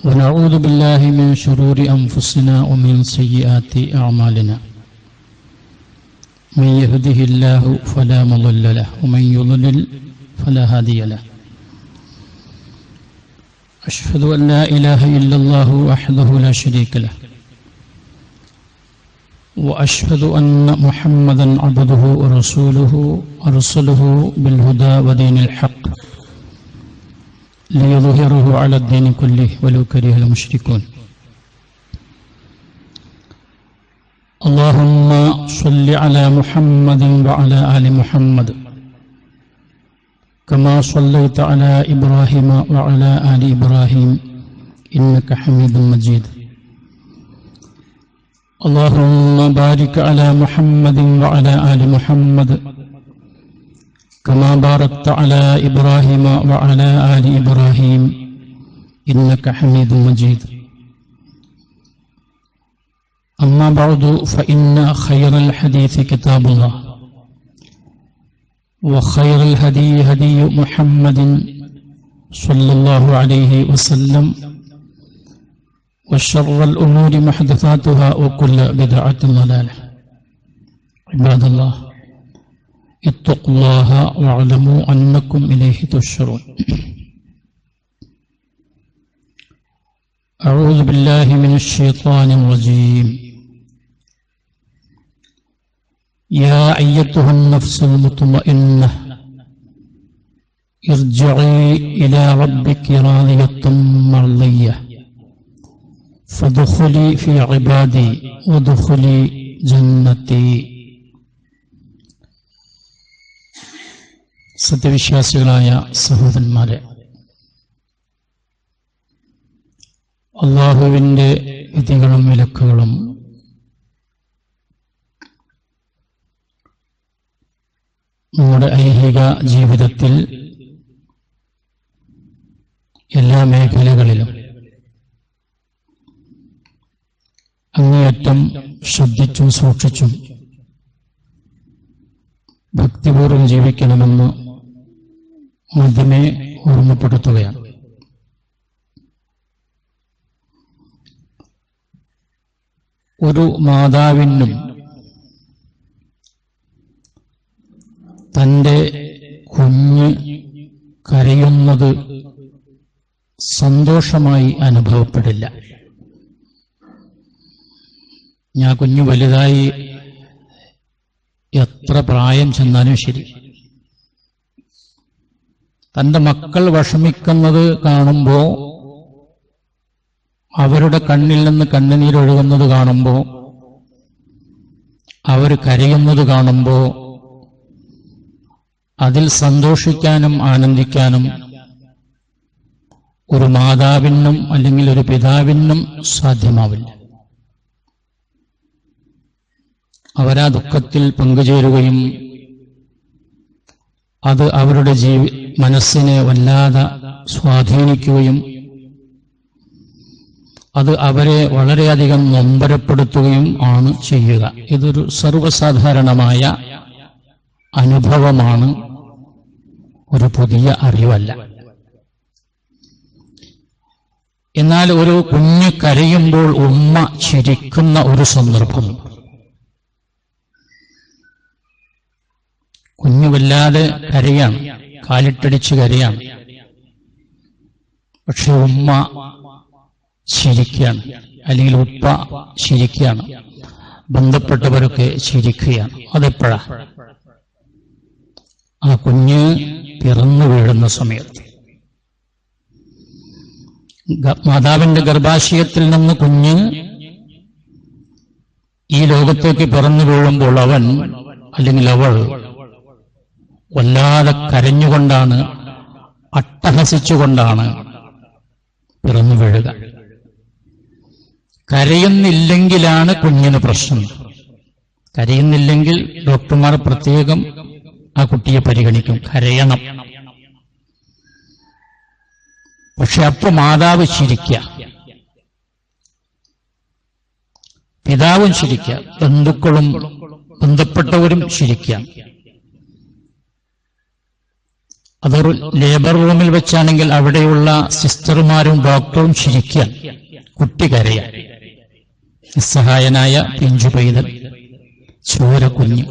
ونعوذ بالله من شرور أنفسنا ومن سيئات أعمالنا من يهده الله فلا مضل له ومن يضلل فلا هادي له أشهد أن لا إله إلا الله وحده لا شريك له وأشهد أن محمدا عبده ورسوله أرسله بالهدى ودين الحق ليظهره على الدين كله ولو كره المشركون. اللهم صل على محمد وعلى آل محمد كما صليت على إبراهيم وعلى آل إبراهيم إنك حميد مجيد. اللهم بارك على محمد وعلى آل محمد كما باركت على إبراهيم وعلى آل إبراهيم إنك حميد مجيد. أما بعد فإن خير الحديث كتاب الله وخير الهدي هدي محمد صلى الله عليه وسلم وشر الأمور محدثاتها وكل بدعة ضلالة. عباد الله اتقوا الله واعلموا أنكم إليه تحشرون. أعوذ بالله من الشيطان الرجيم. يا أيتها النفس المطمئنة ارجعي إلى ربك راضية مرضية فادخلي في عبادي وادخلي جنتي. സത്യവിശ്വാസികളായ സഹോദരന്മാരെ, അല്ലാഹുവിൻ്റെ വിധികളും വിലക്കുകളും നമ്മുടെ ഐഹിക ജീവിതത്തിൽ എല്ലാ മേഖലകളിലും അങ്ങേയറ്റം ശ്രദ്ധിച്ചും സൂക്ഷിച്ചും ഭക്തിപൂർവ്വം ജീവിക്കണമെന്ന് ആദ്യമേ ഓർമ്മപ്പെടുത്തുകയാണ്. ഒരു മാതാവിനും തൻ്റെ കുഞ്ഞ് കരയുന്നത് സന്തോഷമായി അനുഭവപ്പെടില്ല. ഞാൻ കുഞ്ഞു വലുതായി എത്ര പ്രായം ചെന്നാലും ശരി, തൻ്റെ മക്കൾ വിഷമിക്കുന്നത് കാണുമ്പോൾ, അവരുടെ കണ്ണിൽ നിന്ന് കണ്ണുനീരൊഴുകുന്നത് കാണുമ്പോൾ, അവർ കരയുന്നത് കാണുമ്പോൾ അതിൽ സന്തോഷിക്കാനും ആനന്ദിക്കാനും ഒരു മാതാവിനും അല്ലെങ്കിൽ ഒരു പിതാവിനും സാധ്യമാവില്ല. അവരാ ദുഃഖത്തിൽ പങ്കുചേരുകയും അത് അവരുടെ മനസ്സിനെ വല്ലാതെ സ്വാധീനിക്കുകയും അത് അവരെ വളരെയധികം നൊമ്പരപ്പെടുത്തുകയും ആണ് ചെയ്യുക. ഇതൊരു സർവ്വസാധാരണമായ അനുഭവമാണ്, ഒരു പുതിയ അറിവല്ല. എന്നാൽ ഒരു കുഞ്ഞ് കരയുമ്പോൾ ഉമ്മ ചിരിക്കുന്ന ഒരു സന്ദർഭം, കുഞ്ഞു വല്ലാതെ കരയാണ്, കാലിട്ടടിച്ച് കരയാണ്, പക്ഷെ ഉമ്മ ചിരിക്കുകയാണ്, അല്ലെങ്കിൽ ഉപ്പ ചിരിക്കുകയാണ്, ബന്ധപ്പെട്ടവരൊക്കെ ചിരിക്കുകയാണ്. അതെപ്പോഴാ? ആ കുഞ്ഞ് പിറന്നു വീഴുന്ന സമയത്ത്. മാതാവിന്റെ ഗർഭാശയത്തിൽ നിന്ന് കുഞ്ഞ് ഈ ലോകത്തേക്ക് പിറന്നു വീഴുമ്പോൾ അവൻ അല്ലെങ്കിൽ അവൾ വല്ലാതെ കരഞ്ഞുകൊണ്ടാണ്, അട്ടഹസിച്ചുകൊണ്ടാണ് പിറന്നു വീഴുക. കരയുന്നില്ലെങ്കിലാണ് കുഞ്ഞിന് പ്രശ്നം. കരയുന്നില്ലെങ്കിൽ ഡോക്ടർമാർ പ്രത്യേകം ആ കുട്ടിയെ പരിഗണിക്കും, കരയണം. പക്ഷെ അപ്പൊ മാതാവ് ചിരിക്കുക, പിതാവും ചിരിക്കുക, ബന്ധുക്കളും ബന്ധപ്പെട്ടവരും ചിരിക്കുക. അതൊരു ലേബർ റൂമിൽ വെച്ചാണെങ്കിൽ അവിടെയുള്ള സിസ്റ്റർമാരും ഡോക്ടറും ചിരിക്കുക, കുട്ടി കരയാൻ. നിസ്സഹായനായ പിഞ്ചു പൈതൽ, ചോര കുഞ്ഞ്,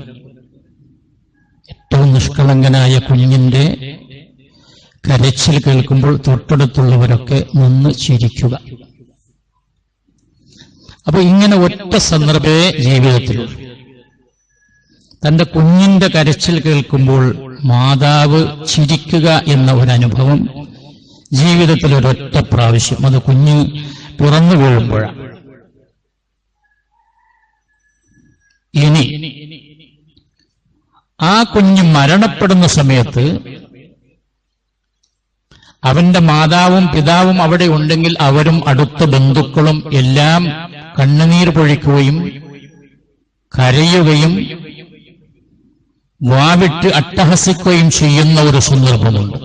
ഏറ്റവും നിഷ്കളങ്കനായ കുഞ്ഞിന്റെ കരച്ചിൽ കേൾക്കുമ്പോൾ തൊട്ടടുത്തുള്ളവരൊക്കെ നിന്ന് ചിരിക്കുക. അപ്പൊ ഇങ്ങനെ ഒറ്റ സന്ദർഭമേ ജീവിതത്തിലുള്ളൂ. തന്റെ കുഞ്ഞിന്റെ കരച്ചിൽ കേൾക്കുമ്പോൾ മാതാവ് ചിരിക്കുക എന്ന ഒരനുഭവം ജീവിതത്തിൽ ഒരൊറ്റ പ്രാവശ്യം, അത് കുഞ്ഞ് പിറന്നു വീഴുമ്പോഴാണ്. ഇനി ആ കുഞ്ഞ് മരണപ്പെടുന്ന സമയത്ത് അവന്റെ മാതാവും പിതാവും അവിടെ ഉണ്ടെങ്കിൽ അവരും അടുത്ത ബന്ധുക്കളും എല്ലാം കണ്ണുനീർ പൊഴിക്കുകയും കരയുകയും വാവിട്ട് അട്ടഹസിക്കുകയും ചെയ്യുന്ന ഒരു സന്ദർഭമുണ്ട്.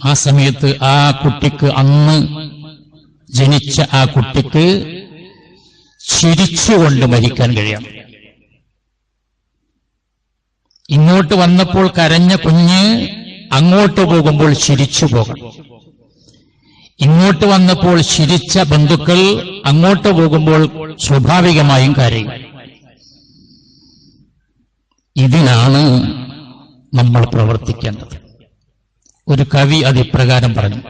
ആ സമയത്ത് ആ കുട്ടിക്ക്, അന്ന് ജനിച്ച ആ കുട്ടിക്ക് ചിരിച്ചുകൊണ്ട് മരിക്കാൻ കഴിയണം. ഇങ്ങോട്ട് വന്നപ്പോൾ കരഞ്ഞ കുഞ്ഞ് അങ്ങോട്ട് പോകുമ്പോൾ ചിരിച്ചു പോകണം. ഇങ്ങോട്ട് വന്നപ്പോൾ ചിരിച്ച ബന്ധുക്കൾ അങ്ങോട്ട് പോകുമ്പോൾ സ്വാഭാവികമായും കരയും. ഇതിനാണ് നമ്മൾ പ്രവർത്തിക്കേണ്ടത്. ഒരു കവി അത് ഇപ്രകാരം പറഞ്ഞു: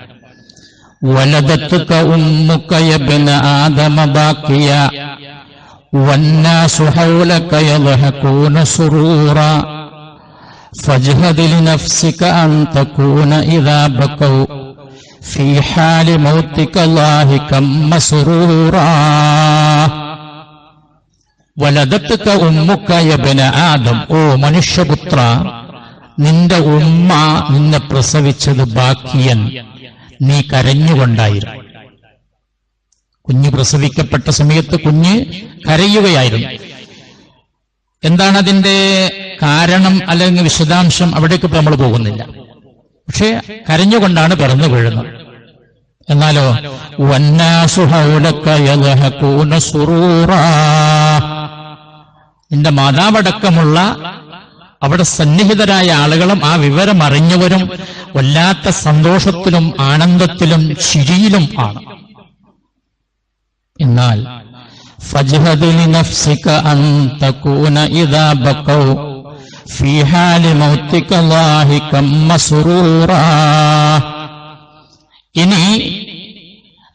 വലദത്തുക ഉമ്മുക യബ്ന ആദമ ബാക്കിയ വന്നാസു ഹൗലക യദ്ഹകൂന സുറൂറ ഫജ്ഹദ് ലിനഫ്സിക അൻ തകൂന ഇദാ ബഖൗ ഫീ ഹാലി മൗതിക ലാഹികം മസ്റൂറ. വലദത്തുക ഉമ്മുക യബ്ന ആദം, ഓ മനുഷ്യപുത്ര, നിന്റെ ഉമ്മ നിന്നെ പ്രസവിച്ചത് ബാക്കിയൻ, നീ കരഞ്ഞുകൊണ്ടായിരുന്നു. കുഞ്ഞ് പ്രസവിക്കപ്പെട്ട സമയത്ത് കുഞ്ഞ് കരയുകയായിരുന്നു. എന്താണ് അതിന്റെ കാരണം അല്ലെങ്കിൽ വിശദാംശം, അവിടേക്ക് ഇപ്പൊ നമ്മൾ പോകുന്നില്ല. പക്ഷെ കരഞ്ഞുകൊണ്ടാണ് പിറന്നു വീഴുന്നത്. എന്നാലോ വന്നാസു ഹൗലക യദ്ഹകൂന സുറൂറ, നിന്റെ മാതാവടക്കമുള്ള അവിടെ സന്നിഹിതരായ ആളുകളും ആ വിവരം അറിഞ്ഞവരും വല്ലാത്ത സന്തോഷത്തിലും ആനന്ദത്തിലും ചിരിയിലും ആണ്. എന്നാൽ ഫജ്ഹദ് ലിനഫ്സിക അൻ തകൂന ഇദാ ബഖൗ ഫീ ഹാലി മൗതിക ലാഹികം മസ്റൂറ. ഇനി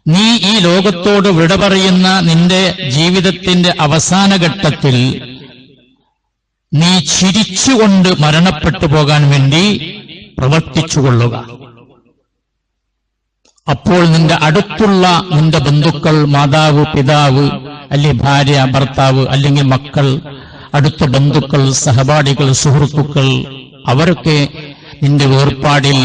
നീ ഈ ലോകത്തോട് വിട പറയുന്ന നിന്റെ ജീവിതത്തിന്റെ അവസാന ഘട്ടത്തിൽ നീ ചിരിച്ചുകൊണ്ട് മരണപ്പെട്ടു പോകാൻ വേണ്ടി പ്രവർത്തിച്ചുകൊള്ളുക. അപ്പോൾ നിന്റെ അടുത്തുള്ള നിന്റെ ബന്ധുക്കൾ, മാതാവ്, പിതാവ്, അല്ലെങ്കിൽ ഭാര്യ, ഭർത്താവ്, അല്ലെങ്കിൽ മക്കൾ, അടുത്ത ബന്ധുക്കൾ, സഹപാഠികൾ, സുഹൃത്തുക്കൾ, അവരൊക്കെ നിന്റെ വേർപാടിൽ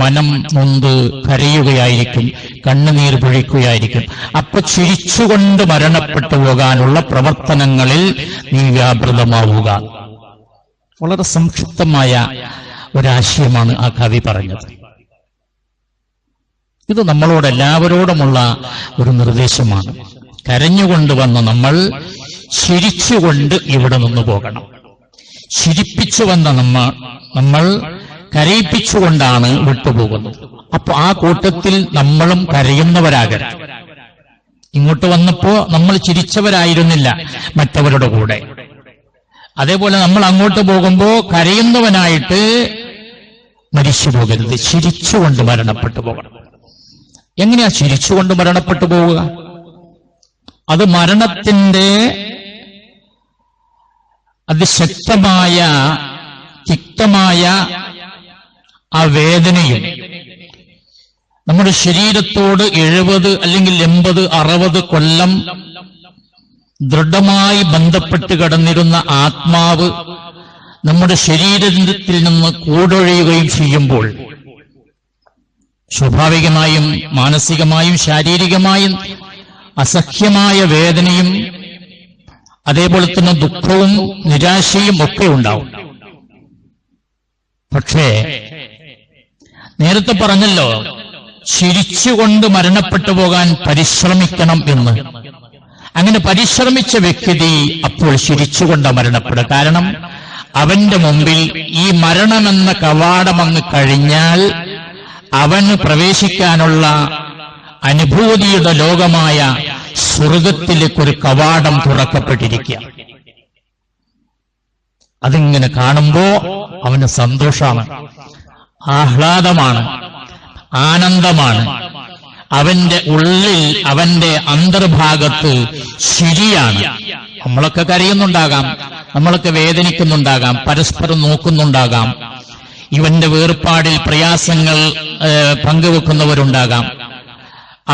മനം നൊന്ത് കരയുകയായിരിക്കും, കണ്ണുനീർ പൊഴിക്കുകയായിരിക്കും. അപ്പൊ ചിരിച്ചുകൊണ്ട് മരണപ്പെട്ടു പോകാനുള്ള പ്രവർത്തനങ്ങളിൽ നീ വ്യാപൃതമാവുക. വളരെ സംക്ഷിപ്തമായ ഒരാശയമാണ് ആ കവി പറഞ്ഞത്. ഇത് നമ്മളോട് എല്ലാവരോടുമുള്ള ഒരു നിർദ്ദേശമാണ്. കരഞ്ഞുകൊണ്ട് വന്ന നമ്മൾ ചിരിച്ചുകൊണ്ട് ഇവിടെ നിന്ന് പോകണം. ചിരിപ്പിച്ചു വന്ന നമ്മൾ കരയിപ്പിച്ചുകൊണ്ടാണ് വിട്ടുപോകുന്നത്. അപ്പൊ ആ കൂട്ടത്തിൽ നമ്മളും കരയുന്നവരാകരുത്. ഇങ്ങോട്ട് വന്നപ്പോ നമ്മൾ ചിരിച്ചവരായിരുന്നില്ല മറ്റവരുടെ കൂടെ. അതേപോലെ നമ്മൾ അങ്ങോട്ട് പോകുമ്പോ കരയുന്നവനായിട്ട് മരിച്ചു പോകരുത്. ചിരിച്ചുകൊണ്ട് മരണപ്പെട്ടു പോകണം. എങ്ങനെയാ ചിരിച്ചുകൊണ്ട് മരണപ്പെട്ടു പോവുക? അത് മരണത്തിന്റെ അതിശക്തമായ തിക്തമായ ആ വേദനയും നമ്മുടെ ശരീരത്തോട് 70 അല്ലെങ്കിൽ 80, 60 കൊല്ലം ദൃഢമായി ബന്ധപ്പെട്ട് കിടന്നിരുന്ന ആത്മാവ് നമ്മുടെ ശരീരത്തിൽ നിന്ന് കൂടൊഴിയുകയും ചെയ്യുമ്പോൾ സ്വാഭാവികമായും മാനസികമായും ശാരീരികമായും അസഹ്യമായ വേദനയും അതേപോലെ തന്നെ ദുഃഖവും നിരാശയും ഒക്കെ ഉണ്ടാവും. പക്ഷേ നേരത്തെ പറഞ്ഞല്ലോ, ചിരിച്ചുകൊണ്ട് മരണപ്പെട്ടു പോകാൻ പരിശ്രമിക്കണം എന്ന്. അങ്ങനെ പരിശ്രമിച്ച വ്യക്തി അപ്പോൾ ചിരിച്ചുകൊണ്ട് മരണപ്പെടുക. കാരണം അവന്റെ മുമ്പിൽ ഈ മരണമെന്ന കവാടം അങ്ങ് കഴിഞ്ഞാൽ അവന് പ്രവേശിക്കാനുള്ള അനുഭൂതിയുടെ ലോകമായ സ്വർഗത്തിലേക്കൊരു കവാടം തുറക്കപ്പെട്ടിരിക്കുക. അതിങ്ങനെ കാണുമ്പോ അവന് സന്തോഷമാണ്, ആഹ്ലാദമാണ്, ആനന്ദമാണ്. അവന്റെ ഉള്ളിൽ, അവന്റെ അന്തർഭാഗത്ത് ചിരിയാണ്. നമ്മളൊക്കെ കരയുന്നുണ്ടാകാം, നമ്മളൊക്കെ വേദനിക്കുന്നുണ്ടാകാം, പരസ്പരം നോക്കുന്നുണ്ടാകാം, ഇവന്റെ വേർപാടിൽ പ്രയാസങ്ങൾ പങ്കുവെക്കുന്നവരുണ്ടാകാം.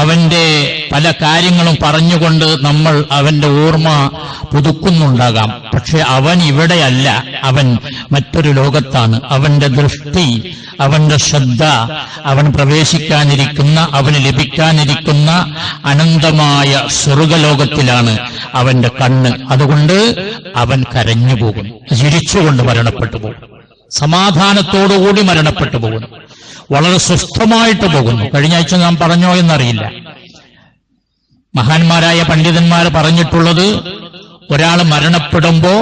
അവന്റെ പല കാര്യങ്ങളും പറഞ്ഞുകൊണ്ട് നമ്മൾ അവന്റെ ഓർമ്മ പുതുക്കുന്നുണ്ടാകാം. പക്ഷെ അവൻ ഇവിടെയല്ല, അവൻ മറ്റൊരു ലോകത്താണ്. അവന്റെ ദൃഷ്ടി, അവന്റെ ശ്രദ്ധ, അവൻ പ്രവേശിക്കാനിരിക്കുന്ന, അവന് ലഭിക്കാനിരിക്കുന്ന അനന്തമായ സ്വർഗലോകത്തിലാണ് അവന്റെ കണ്ണ്. അതുകൊണ്ട് അവൻ കരഞ്ഞുപോകും, ചിരിച്ചുകൊണ്ട് മരണപ്പെട്ടു പോകും, സമാധാനത്തോടുകൂടി മരണപ്പെട്ടു പോകുന്നു, വളരെ സ്വസ്ഥമായിട്ട് പോകുന്നു. കഴിഞ്ഞ ആഴ്ച നാം പറഞ്ഞോ എന്നറിയില്ല. മഹാന്മാരായ പണ്ഡിതന്മാർ പറഞ്ഞിട്ടുള്ളത്, ഒരാൾ മരണപ്പെടുമ്പോ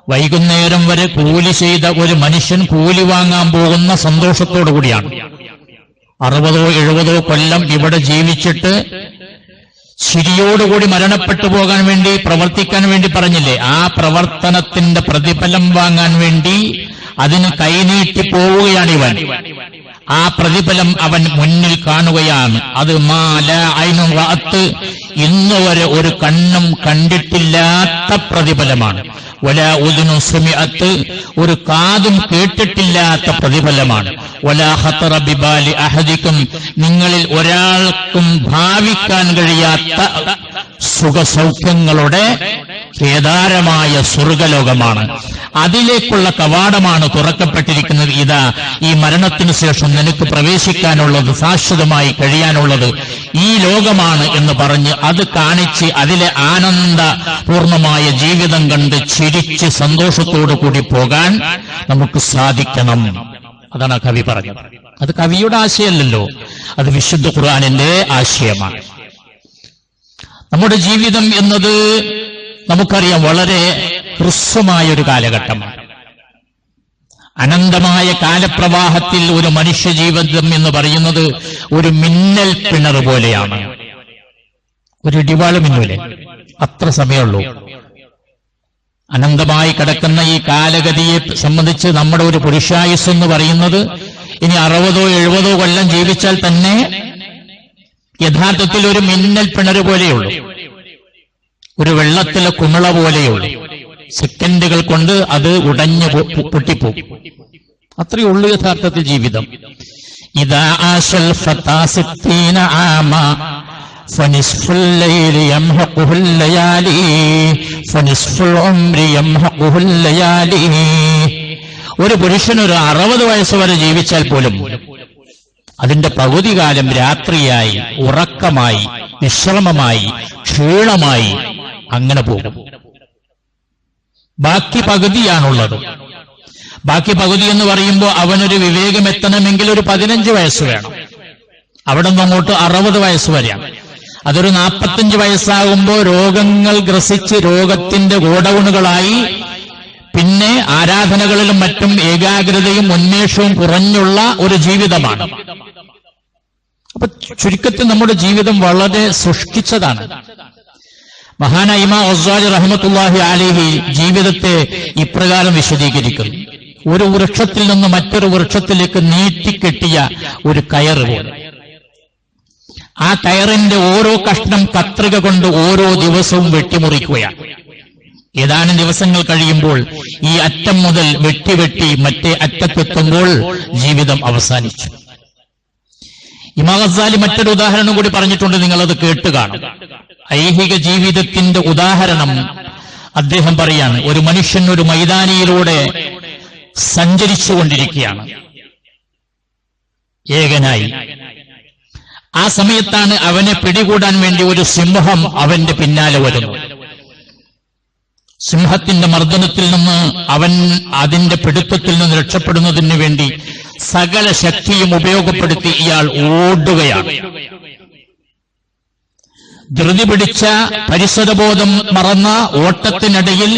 വൈകുന്നേരം വരെ കൂലി ചെയ്ത ഒരു മനുഷ്യൻ കൂലി വാങ്ങാൻ പോകുന്ന സന്തോഷത്തോടു കൂടിയാണ്. 60-70 കൊല്ലം ഇവിടെ ജീവിച്ചിട്ട് ചിരിയോടുകൂടി മരണപ്പെട്ടു പോകാൻ വേണ്ടി, പ്രവർത്തിക്കാൻ വേണ്ടി പറഞ്ഞില്ലേ, ആ പ്രവർത്തനത്തിന്റെ പ്രതിഫലം വാങ്ങാൻ വേണ്ടി അതിന് കൈനീട്ടി പോവുകയാണിവൻ. ആ പ്രതിഫലം അവൻ മുന്നിൽ കാണുകയാണ്. അത് മാല ഐനും റഅത്ത്, ഇന്നുവരെ ഒരു കണ്ണും കണ്ടിട്ടില്ലാത്ത പ്രതിഫലമാണ്. വലാ ഉദുനു സമിഅത്ത്, ഒരു കാതും കേട്ടിട്ടില്ലാത്ത പ്രതിഫലമാണ്. വലാ ഖതറ ബിബാലി അഹദിക്കും, നിങ്ങളിൽ ഒരാൾക്കും ഭാവിക്കാൻ കഴിയാത്ത സുഖസൗഖ്യങ്ങളുടെ കേദാരമായ സ്വർഗലോകമാണ്. അതിലേക്കുള്ള കവാടമാണ് തുറക്കപ്പെട്ടിരിക്കുന്നത്. ഇതാ ഈ മരണത്തിന് ശേഷം നിനക്ക് പ്രവേശിക്കാനുള്ളത്, ശാശ്വതമായി കഴിയാനുള്ളത് ഈ ലോകമാണ് എന്ന് പറഞ്ഞ് അത് കാണിച്ച് അതിലെ ആനന്ദപൂർണമായ ജീവിതം കണ്ട് ചിരിച്ച് സന്തോഷത്തോടു കൂടി പോകാൻ നമുക്ക് സാധിക്കണം. അതാണ് കവി പറഞ്ഞത്. അത് കവിയുടെ ആശയമല്ലല്ലോ, അത് വിശുദ്ധ ഖുർആനിന്റെ ആശയമാണ്. നമ്മുടെ ജീവിതം എന്നത് നമുക്കറിയാം വളരെ ഹ്രസ്വമായൊരു കാലഘട്ടമാണ്. അനന്തമായ കാലപ്രവാഹത്തിൽ ഒരു മനുഷ്യ ജീവിതം എന്ന് പറയുന്നത് ഒരു മിന്നൽ പിണർ പോലെയാണ്. ഒരു ഇടിവാള് മിന്നൂലെ, അത്ര സമയമുള്ളൂ. അനന്തമായി കിടക്കുന്ന ഈ കാലഗതിയെ സംബന്ധിച്ച് നമ്മുടെ ഒരു പുരുഷായുസ് എന്ന് പറയുന്നത് ഇനി 60-70 കൊല്ലം ജീവിച്ചാൽ തന്നെ യഥാർത്ഥത്തിൽ ഒരു മിന്നൽ പിണർ പോലെയുള്ളൂ, ഒരു വെള്ളത്തിലെ കുമിള പോലെയുള്ളൂ. സെക്കൻഡുകൾ കൊണ്ട് അത് ഉടഞ്ഞു പൊട്ടിപ്പോകും. അത്രയേ ഉള്ളൂ യഥാർത്ഥത്തിൽ ജീവിതം. ഇദാ ആശൽ ഫതാ 60 ആമ ഫനിസ്ഫുൽ ലൈലി യംഹഖുൽ ലയാലി ഫനിസ്ഫുൽ ഉംരി യംഹഖുൽ ലയാലി. ഒരു പുരുഷൻ ഒരു 60 വയസ്സ് വരെ ജീവിച്ചാൽ പോലും അതിന്റെ പകുതി കാലം രാത്രിയായി, ഉറക്കമായി, വിശ്രമമായി, ക്ഷീണമായി അങ്ങനെ പോകും. ബാക്കി പകുതിയാണുള്ളത്. ബാക്കി പകുതി എന്ന് പറയുമ്പോൾ അവനൊരു വിവേകം എത്തണമെങ്കിൽ ഒരു 15 വയസ്സ് വേണം. അവിടെ നിന്ന് അങ്ങോട്ട് 60 വയസ്സ് വരെയാണ്. അതൊരു 45 വയസ്സാകുമ്പോൾ രോഗങ്ങൾ ഗ്രസിച്ച് രോഗത്തിന്റെ ഗോഡൌണുകളായി, പിന്നെ ആരാധനകളിലും മറ്റും ഏകാഗ്രതയും ഉന്മേഷവും കുറഞ്ഞുള്ള ഒരു ജീവിതമാണ്. അപ്പൊ ചുരുക്കത്തിൽ നമ്മുടെ ജീവിതം വളരെ സൃഷ്ടിച്ചതാണ്. മഹാനായ ഇമാം ഗസ്സാലി റഹ്മത്തുള്ളാഹി അലൈഹി ജീവിതത്തെ ഇപ്രകാരം വിശദീകരിക്കുന്നു: ഒരു വൃക്ഷത്തിൽ നിന്ന് മറ്റൊരു വൃക്ഷത്തിലേക്ക് നീട്ടിക്കെട്ടിയ ഒരു കയറ് പോലെ. ആ കയറിന്റെ ഓരോ കഷ്ണം കത്രിക കൊണ്ട് ഓരോ ദിവസവും വെട്ടിമുറിക്കുകയാണ്. ഏതാനും ദിവസങ്ങൾ കഴിയുമ്പോൾ ഈ അറ്റം മുതൽ വെട്ടി മറ്റേ അറ്റത്തെത്തുമ്പോൾ ജീവിതം അവസാനിച്ചു. ഇമാം ഗസ്സാലി മറ്റൊരു ഉദാഹരണം കൂടി പറഞ്ഞിട്ടുണ്ട്, നിങ്ങളത് കേട്ട് കാണും. ഐഹിക ജീവിതത്തിന്റെ ഉദാഹരണം അദ്ദേഹം പറയാണ്. ഒരു മനുഷ്യൻ ഒരു മൈതാനിയിലൂടെ സഞ്ചരിച്ചുകൊണ്ടിരിക്കുകയാണ് ഏകനായി. ആ സമയത്താണ് അവനെ പിടികൂടാൻ വേണ്ടി ഒരു സിംഹം അവന്റെ പിന്നാലെ വരുന്നു. സിംഹത്തിന്റെ മർദ്ദനത്തിൽ നിന്ന് അവൻ അതിന്റെ പിടുത്തത്തിൽ നിന്ന് രക്ഷപ്പെടുന്നതിന് വേണ്ടി സകല ശക്തിയും ഉപയോഗപ്പെടുത്തി ഇയാൾ ഓടുകയാണ്. ധൃതി പിടിച്ച പരിസരബോധം മറന്ന ഓട്ടത്തിനിടയിൽ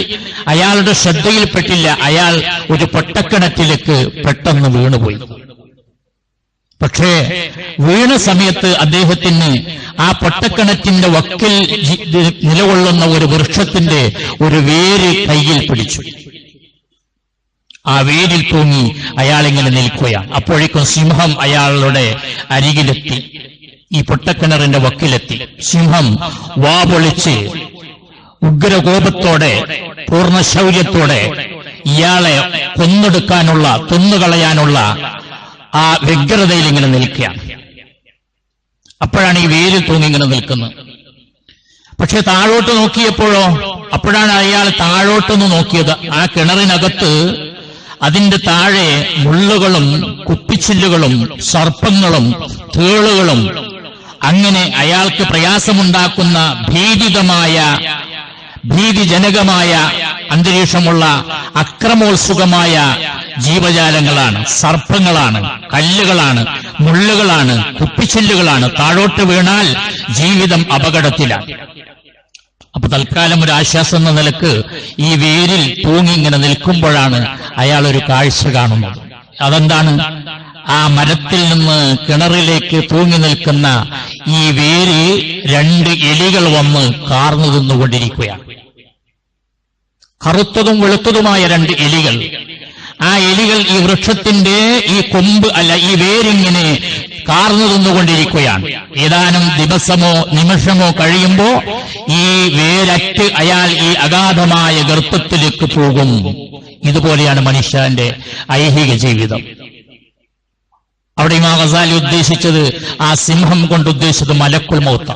അയാളുടെ ശ്രദ്ധയിൽപ്പെട്ടില്ല, അയാൾ ഒരു പൊട്ടക്കിണറ്റിലേക്ക് പെട്ടെന്ന് വീണുപോയി. പക്ഷേ വീണ സമയത്ത് അദ്ദേഹത്തിന് ആ പൊട്ടക്കിണറ്റിന്റെ വക്കിൽ നിലകൊള്ളുന്ന ഒരു വൃക്ഷത്തിന്റെ ഒരു വേര് കയ്യിൽ പിടിച്ചു. ആ വേരിൽ തൂങ്ങി അയാളിങ്ങനെ നിൽക്കുകയാണ്. അപ്പോഴേക്കും സിംഹം അയാളുടെ അരികിലെത്തി, ഈ പൊട്ടക്കിണറിന്റെ വക്കിലെത്തി. സിംഹം വാ പൊളിച്ച് ഉഗ്രകോപത്തോടെ പൂർണ്ണ ശൗര്യത്തോടെ ഇയാളെ കൊന്നൊടുക്കാനുള്ള, തിന്നുകളയാനുള്ള ആ വ്യഗ്രതയിൽ ഇങ്ങനെ നിൽക്കുകയാണ്. അപ്പോഴാണ് ഈ വേരിൽ തൂങ്ങി ഇങ്ങനെ നിൽക്കുന്നത്. പക്ഷെ താഴോട്ട് നോക്കിയപ്പോഴോ, അപ്പോഴാണ് അയാൾ താഴോട്ടൊന്ന് നോക്കിയത്. ആ കിണറിനകത്ത് അതിന്റെ താഴെ മുള്ളുകളും കുപ്പിച്ചില്ലുകളും സർപ്പങ്ങളും തേളുകളും അങ്ങനെ അയാൾക്ക് പ്രയാസമുണ്ടാക്കുന്ന ഭീതിജനകമായ അന്തരീക്ഷമുള്ള അക്രമോത്സുകമായ ജീവജാലങ്ങളാണ്, സർപ്പങ്ങളാണ്, കല്ലുകളാണ്, മുള്ളുകളാണ്, കുപ്പിച്ചില്ലുകളാണ്. താഴോട്ട് വീണാൽ ജീവിതം അപകടത്തിലാണ്. അപ്പൊ തൽക്കാലം ഒരു ആശ്വാസം എന്ന നിലക്ക് ഈ വേരിൽ തൂങ്ങിങ്ങനെ നിൽക്കുമ്പോഴാണ് അയാൾ ഒരു കാഴ്ച കാണുന്നത്. അതെന്താണ്? ആ മരത്തിൽ നിന്ന് കിണറിലേക്ക് തൂങ്ങി നിൽക്കുന്ന ഈ വേര് 2 എലികൾ വന്ന് കാർന്നു തിന്നുകൊണ്ടിരിക്കുകയാണ്. കറുത്തതും വെളുത്തതുമായ 2 എലികൾ. ആ എലികൾ ഈ വൃക്ഷത്തിന്റെ ഈ കൊമ്പ് ഈ വേരിങ്ങനെ കാർന്നു തിന്നുകൊണ്ടിരിക്കുകയാണ്. ഏതാനും ദിവസമോ നിമിഷമോ കഴിയുമ്പോ ഈ വേരറ്റ് അയാൾ ഈ അഗാധമായ ഗർത്തത്തിലേക്ക് പോകും. ഇതുപോലെയാണ് മനുഷ്യന്റെ ഐഹിക ജീവിതം. അവിടെ ഇമാം ഗസാലി ഉദ്ദേശിച്ചത്, ആ സിംഹം കൊണ്ട് ഉദ്ദേശിച്ചത് മലക്കുൽ മൗത്ത്.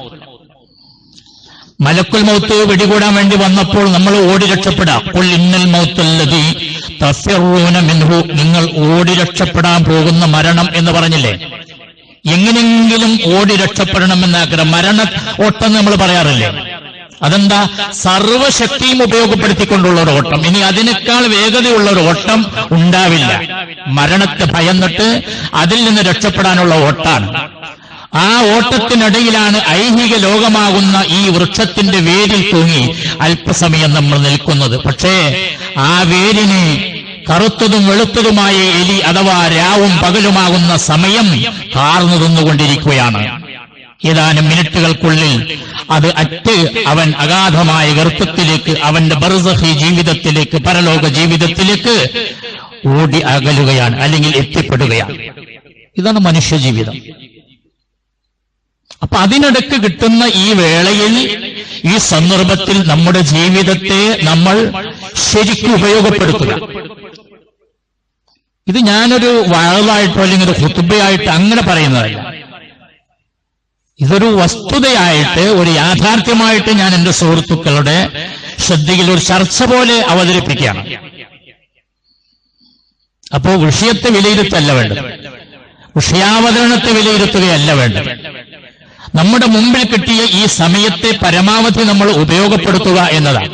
മലക്കുൽ മൗത്ത് വെടികൂടാൻ വേണ്ടി വന്നപ്പോൾ നമ്മൾ ഓടി രക്ഷപ്പെടാം. ഖുൽ ഇന്നൽ മൗത്തല്ലദീ തഫിറൂന മിൻഹു, നിങ്ങൾ ഓടി രക്ഷപ്പെടാൻ പോകുന്ന മരണം എന്ന് പറഞ്ഞില്ലേ. എങ്ങനെങ്കിലും ഓടി രക്ഷപ്പെടണമെന്ന ആഗ്രഹം. മരണ ഓട്ടം നമ്മൾ പറയാറില്ലേ? അതെന്താ? സർവശക്തിയും ഉപയോഗപ്പെടുത്തിക്കൊണ്ടുള്ള ഒരു ഓട്ടം. ഇനി അതിനേക്കാൾ വേഗതയുള്ള ഒരു ഓട്ടം ഉണ്ടാവില്ല. മരണത്തെ ഭയന്നിട്ട് അതിൽ നിന്ന് രക്ഷപ്പെടാനുള്ള ഓട്ടാണ്. ആ ഓട്ടത്തിനിടയിലാണ് ഐഹിക ലോകമാകുന്ന ഈ വൃക്ഷത്തിന്റെ വേരിൽ തൂങ്ങി അല്പസമയം നമ്മൾ നിൽക്കുന്നത്. പക്ഷേ ആ വേരിന് കറുത്തതും വെളുത്തതുമായ എലി അഥവാ രാവും പകലുമാകുന്ന സമയം കാർന്നു തിന്നുകൊണ്ടിരിക്കുകയാണ്. ഏതാനും മിനിറ്റുകൾക്കുള്ളിൽ അത് അറ്റ് അവൻ അഗാധമായ ഗർത്തത്തിലേക്ക്, അവന്റെ ബർസഖി ജീവിതത്തിലേക്ക്, പരലോക ജീവിതത്തിലേക്ക് ഓടി അകലുകയാണ്, അല്ലെങ്കിൽ എത്തിപ്പെടുകയാണ്. ഇതാണ് മനുഷ്യജീവിതം. അപ്പൊ അതിനിടയ്ക്ക് കിട്ടുന്ന ഈ വേളയിൽ, ഈ സന്ദർഭത്തിൽ നമ്മുടെ ജീവിതത്തെ നമ്മൾ ശരിക്കും ഉപയോഗപ്പെടുത്തുക. ഇത് ഞാനൊരു വഅളായിട്ടോ അല്ലെങ്കിൽ ഒരു ഖുതുബയായിട്ട് അങ്ങനെ പറയുന്നതല്ല. ഇതൊരു വസ്തുതയായിട്ട്, ഒരു യാഥാർത്ഥ്യമായിട്ട് ഞാൻ എന്റെ സുഹൃത്തുക്കളുടെ ശ്രദ്ധയിൽ ഒരു ചർച്ച പോലെ അവതരിപ്പിക്കുകയാണ്. അപ്പോ വിഷയത്തെ വിലയിരുത്തല്ല വേണ്ടത്, വിഷയാവതരണത്തെ വിലയിരുത്തുകയല്ല വേണ്ടത്. നമ്മുടെ മുമ്പിൽ കിട്ടിയ ഈ സമയത്തെ പരമാവധി നമ്മൾ ഉപയോഗപ്പെടുത്തുക എന്നതാണ്.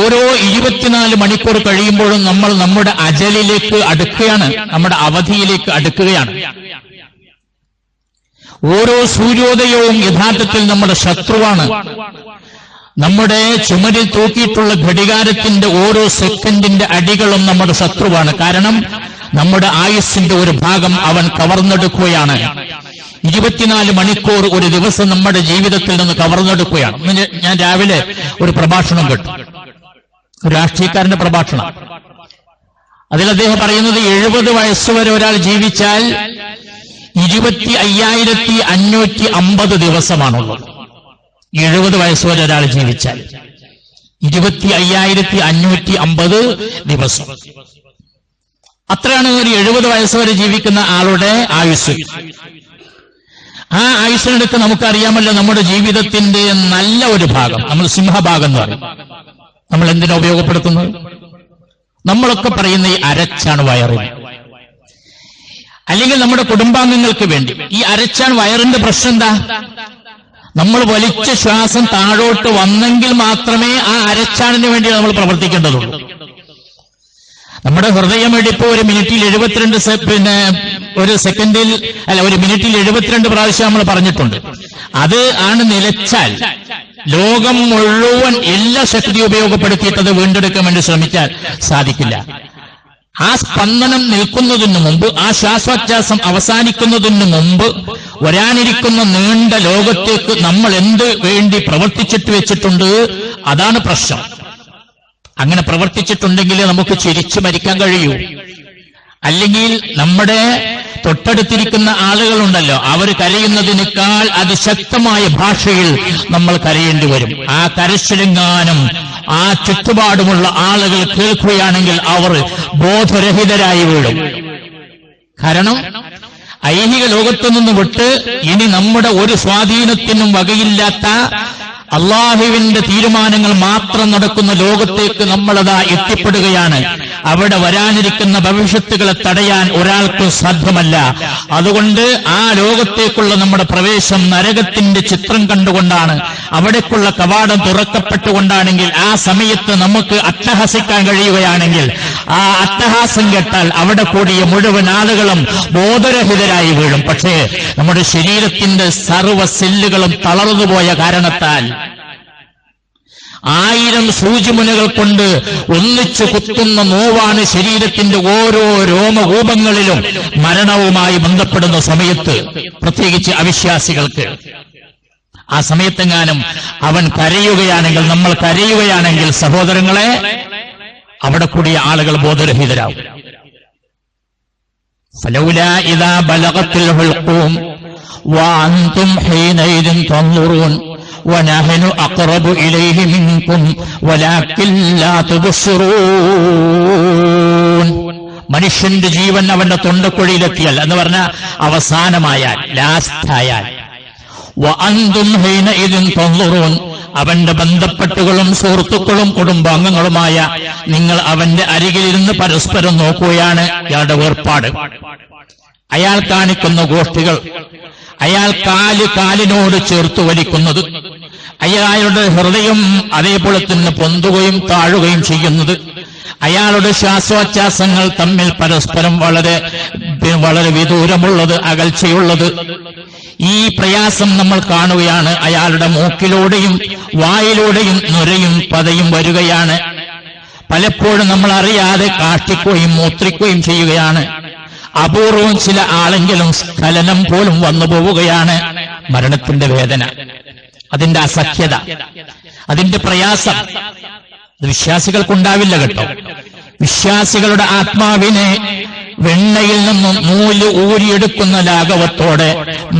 ഓരോ 24 മണിക്കൂർ കഴിയുമ്പോഴും നമ്മൾ നമ്മുടെ അജലിലേക്ക് അടുക്കുകയാണ്, നമ്മുടെ അവധിയിലേക്ക് അടുക്കുകയാണ്. ഓരോ സൂര്യോദയവും യഥാർത്ഥത്തിൽ നമ്മുടെ ശത്രുവാണ്. നമ്മുടെ ചുമരിൽ തൂക്കിയിട്ടുള്ള ഘടികാരത്തിന്റെ ഓരോ സെക്കൻഡിന്റെ അടികളും നമ്മുടെ ശത്രുവാണ്. കാരണം നമ്മുടെ ആയുസ്സിന്റെ ഒരു ഭാഗം അവൻ കവർന്നെടുക്കുകയാണ്. 24 മണിക്കൂർ ഒരു ദിവസം നമ്മുടെ ജീവിതത്തിൽ നിന്ന് കവർന്നെടുക്കുകയാണ്. ഞാൻ രാവിലെ ഒരു പ്രഭാഷണം കേട്ടു, ഒരു രാഷ്ട്രീയക്കാരന്റെ പ്രഭാഷണം. അതിൽ അദ്ദേഹം പറയുന്നത് 70 വയസ്സുവരെ ഒരാൾ ജീവിച്ചാൽ 25,550 ദിവസമാണുള്ളത്. 70 വയസ്സുവരെ ഒരാൾ ജീവിച്ചാൽ 25,550 ദിവസം. അത്രയാണ് ഒരു 70 വയസ്സുവരെ ജീവിക്കുന്ന ആളുടെ ആയുസ്. ആ ആയുസ്സിനടുത്ത് നമുക്കറിയാമല്ലോ, നമ്മുടെ ജീവിതത്തിന്റെ നല്ല ഒരു ഭാഗം, നമ്മൾ സിംഹഭാഗം എന്ന് പറയും. നമ്മൾ എന്തിനാ ഉപയോഗപ്പെടുത്തുന്നത്? നമ്മളൊക്കെ പറയുന്ന ഈ അരച്ചാണ് വയറിന്, അല്ലെങ്കിൽ നമ്മുടെ കുടുംബാംഗങ്ങൾക്ക് വേണ്ടി. ഈ അരച്ചാൻ വയറിന്റെ പ്രശ്നം എന്താ? നമ്മൾ വലിച്ച ശ്വാസം താഴോട്ട് വന്നെങ്കിൽ മാത്രമേ ആ അരച്ചാണിന് വേണ്ടി നമ്മൾ പ്രവർത്തിക്കേണ്ടതുള്ളൂ. നമ്മുടെ ഹൃദയമിടിപ്പ് ഒരു മിനിറ്റിൽ 72 ഒരു സെക്കൻഡിൽ ഒരു മിനിറ്റിൽ 72 പ്രാവശ്യം നമ്മൾ പറഞ്ഞിട്ടുണ്ട്. അത് ആണ് നിലച്ചാൽ ലോകം മുഴുവൻ എല്ലാ ശക്തി ഉപയോഗപ്പെടുത്തിയിട്ടത് വീണ്ടെടുക്കാൻ വേണ്ടി ശ്രമിച്ചാൽ സാധിക്കില്ല. ആ സ്പന്ദനം നിൽക്കുന്നതിന് മുമ്പ്, ആ ശ്വാസോച്ഛ്വാസം അവസാനിക്കുന്നതിന് മുമ്പ് വരാനിരിക്കുന്ന നീണ്ട ലോകത്തേക്ക് നമ്മൾ എന്ത് വേണ്ടി പ്രവർത്തിച്ചിട്ട് വെച്ചിട്ടുണ്ട്, അതാണ് പ്രശ്നം. അങ്ങനെ പ്രവർത്തിച്ചിട്ടുണ്ടെങ്കിൽ നമുക്ക് ചിരിച്ചു മരിക്കാൻ കഴിയൂ. അല്ലെങ്കിൽ നമ്മുടെ തൊട്ടടുത്തിരിക്കുന്ന ആളുകളുണ്ടല്ലോ, അവർ കരയുന്നതിനേക്കാൾ അതിശക്തമായ ഭാഷയിൽ നമ്മൾ കരയേണ്ടി വരും. ആ കരച്ചിലെങ്ങാനും ആ ചുറ്റുപാടുമുള്ള ആളുകൾ കേൾക്കുകയാണെങ്കിൽ അവർ ബോധരഹിതരായി വീഴും. കാരണം ഐഹിക ലോകത്തു നിന്ന് വിട്ട് ഇനി നമ്മുടെ ഒരു സ്വാധീനത്തിനും വകയില്ലാത്ത അള്ളാഹുവിന്റെ തീരുമാനങ്ങൾ മാത്രം നടക്കുന്ന ലോകത്തേക്ക് നമ്മളതാ എത്തിപ്പെടുകയാണ്. അവിടെ വരാനിരിക്കുന്ന ഭവിഷ്യത്തുകളെ തടയാൻ ഒരാൾക്കും സാധ്യമല്ല. അതുകൊണ്ട് ആ ലോകത്തേക്കുള്ള നമ്മുടെ പ്രവേശം നരകത്തിന്റെ ചിത്രം കണ്ടുകൊണ്ടാണ്, അവിടേക്കുള്ള കവാടം തുറക്കപ്പെട്ടുകൊണ്ടാണെങ്കിൽ ആ സമയത്ത് നമുക്ക് അട്ടഹസിക്കാൻ കഴിയുകയാണെങ്കിൽ ആ അട്ടഹാസം കേട്ടാൽ അവിടെ കൂടിയ മുഴുവൻ ആളുകളും ബോധരഹിതരായി വീഴും. പക്ഷേ നമ്മുടെ ശരീരത്തിന്റെ സർവ്വ സെല്ലുകളും തളർന്നുപോയ കാരണത്താൽ 1000 സൂചിമുനകൾ കൊണ്ട് ഒന്നിച്ചു കുത്തുന്ന നോവാണ് ശരീരത്തിന്റെ ഓരോ രോമകൂപങ്ങളിലും മരണവുമായി ബന്ധപ്പെടുന്ന സമയത്ത്, പ്രത്യേകിച്ച് അവിശ്വാസികൾക്ക്. ആ സമയത്തെങ്ങാനും അവൻ കരയുകയാണെങ്കിൽ, നമ്മൾ കരയുകയാണെങ്കിൽ സഹോദരങ്ങളെ, അവിടെ കൂടിയ ആളുകൾ ബോധരഹിതരാകും. ഫലൗലാ ഇദാ ബലഗത്തിൽ ഹുൽഖൂം വഅൻതും ഹീനൈദിൻ തൻദുറൂൻ വനഹ്നു അഖറബു ഇലൈഹി മിൻകും വലാകിൻ ലാ തുബ്സിറൂൻ. മനുഷ്യന്റെ ജീവൻ അവന്റെ തൊണ്ടക്കുഴിയിലെത്തിയാൽ എന്ന് പറഞ്ഞാൽ അവസാനമായാൽ, ലാസ്റ്റായാൽ, വഅൻതും ഹീനൈദിൻ തൻദുറൂൻ, അവന്റെ ബന്ധപ്പെട്ടുകളും സുഹൃത്തുക്കളും കുടുംബാംഗങ്ങളുമായ നിങ്ങൾ അവന്റെ അരികിലിരുന്ന് പരസ്പരം നോക്കുകയാണ്. ഇയാളുടെ വേർപാട്, അയാൾ കാണിക്കുന്ന ഗോഷ്ഠികൾ, അയാൾ കാലിനോട് ചേർത്ത് വലിക്കുന്നത്, അയാളുടെ ഹൃദയം അതേപോലെ തന്നെ പൊന്തുകയും താഴുകയും ചെയ്യുന്നത്, അയാളുടെ ശ്വാസോച്ഛ്വാസങ്ങൾ തമ്മിൽ പരസ്പരം വളരെ വളരെ വിദൂരമുള്ളത്, അകൽച്ചയുള്ളത്, ഈ പ്രയാസം നമ്മൾ കാണുകയാണ്. അയാളുടെ മൂക്കിലൂടെയും വായിലൂടെയും നുരയും പതയും വരികയാണ്. പലപ്പോഴും നമ്മൾ അറിയാതെ കാഷ്ടിക്കുകയും മൂത്രിക്കുകയും ചെയ്യുകയാണ്. അപൂർവം ചില ആളെങ്കിലും സ്ഖലനം പോലും വന്നു പോവുകയാണ്. മരണത്തിന്റെ വേദന, അതിന്റെ അസഖ്യത, അതിന്റെ പ്രയാസം വിശ്വാസികൾക്കുണ്ടാവില്ല കേട്ടോ. വിശ്വാസികളുടെ ആത്മാവിനെ വെണ്ണയിൽ നിന്നും നൂല് ഊരിയെടുക്കുന്ന ലാഘവത്തോടെ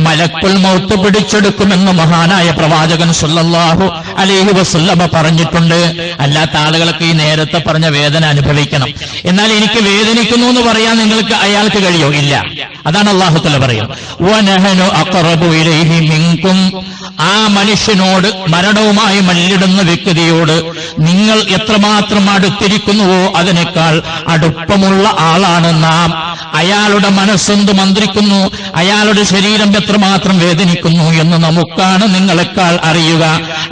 മലക്കുൽ മൗത്ത് പിടിച്ചെടുക്കുമെന്ന് മഹാനായ പ്രവാചകൻ സല്ലല്ലാഹു അലൈഹി വസല്ലമ പറഞ്ഞിട്ടുണ്ട്. അല്ലാത്ത ആളുകൾക്ക് ഈ നേരത്തെ പറഞ്ഞ വേദന അനുഭവിക്കണം. എന്നാൽ എനിക്ക് വേദനിക്കുന്നു എന്ന് പറയാൻ നിങ്ങൾക്ക് അയാൾക്ക് കഴിയോ? ഇല്ല. അതാണ് അല്ലാഹു തആല പറയുന്നത്, വനഹ്നു അഖറബു ഇലൈഹി മിൻകും. ആ മനുഷ്യനോട്, മരണവുമായി മല്ലിടുന്ന വ്യക്തിയോട് നിങ്ങൾ എത്രമാത്രം അടുത്തിരിക്കുന്നുവോ അതിനേക്കാൾ അടുപ്പമുള്ള ആളാണ് നാം. അയാളുടെ മനസ്സെന്ത് മന്ത്രിക്കുന്നു, അയാളുടെ ശരീരം എത്രമാത്രം വേദനിക്കുന്നു എന്ന് നമുക്കാണ് നിങ്ങളെക്കാൾ അറിയുക.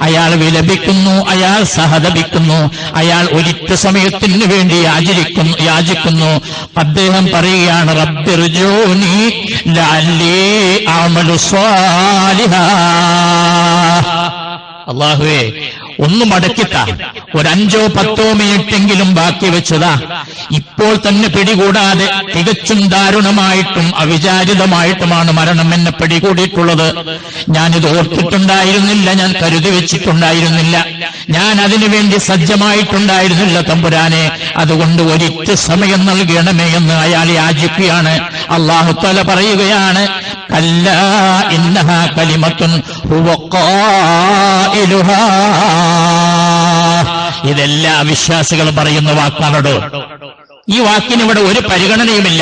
അയാൾ വിലപിക്കുന്നു, അയാൾ സഹതപിക്കുന്നു, അയാൾ ഒരിറ്റ സമയത്തിന് വേണ്ടി യാചിക്കുന്നു. അദ്ദേഹം പറയുകയാണ്, റബ്ബിർജൂനി ലഅല്ലി അഅമലു സ്വാലിഹാ. അല്ലാഹുവേ, ഒന്ന് മടക്കിത്താ, ഒരു 5-10 മിനിറ്റെങ്കിലും ബാക്കി വെച്ചതാ. ഇപ്പോൾ തന്നെ പിടികൂടാതെ തികച്ചും ദാരുണമായിട്ടും അവിചാരിതമായിട്ടുമാണ് മരണം എന്നെ പിടികൂടിയിട്ടുള്ളത്. ഞാനിത് ഓർത്തിട്ടുണ്ടായിരുന്നില്ല, ഞാൻ കരുതി വെച്ചിട്ടുണ്ടായിരുന്നില്ല, ഞാൻ അതിനുവേണ്ടി സജ്ജമായിട്ടുണ്ടായിരുന്നില്ല തമ്പുരാനെ. അതുകൊണ്ട് ഒരിറ്റ സമയം നൽകണമേ എന്ന് അയാൾ യാചിക്കുകയാണ്. അല്ലാഹു തആല പറയുകയാണ്, കല്ലാ ഇന്നഹാ കലിമത്തുൻ ഹുവ ഖായിലുഹാ. ഇതെല്ലാ വിശ്വാസികൾ പറയുന്ന വാക്കാണോ? ഈ വാക്കിന് ഇവിടെ ഒരു പരിഗണനയുമില്ല.